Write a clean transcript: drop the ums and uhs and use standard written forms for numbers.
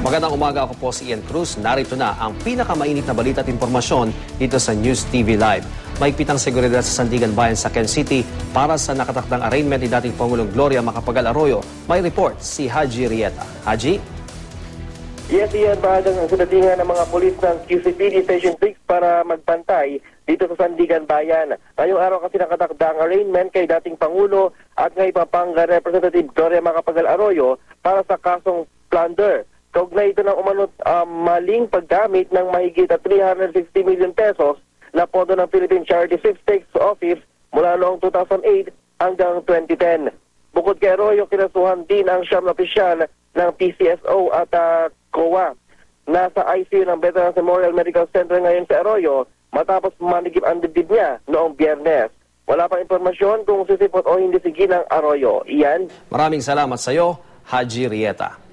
Magandang umaga, ako po si Ian Cruz. Narito na ang pinakamainit na balita at impormasyon dito sa News TV Live. Mahigpit ang seguridad sa Sandigan Bayan sa Quezon City para sa nakatakdang arraignment ni dating Pangulong Gloria Macapagal Arroyo. May report si Haji Rieta. Haji? Yes, Ian, bahagang ang sinatingan ng mga polis ng QCPD Station 6 para magpantay dito sa Sandigan Bayan. Ngayong araw kasi nakatakda ang arraignment kay dating Pangulo at ngay Pampanga Representative Gloria Macapagal Arroyo para sa kasong plunder. Kaugnay ito ng umanot maling paggamit ng mahigit at 360 million pesos na pondo ng Philippine Charity Sweepstakes Office mula noong 2008 hanggang 2010. Bukod kay Arroyo, kinasuhan din ang siyam na opisyal ng PCSO at COA. Nasa ICU ng Veterans Memorial Medical Center ngayon sa Arroyo matapos manigip ang dibdib niya noong Biyernes. Wala pang impormasyon kung sisipot o hindi sige ng Arroyo. Iyan. Maraming salamat sa iyo, Haji Rieta.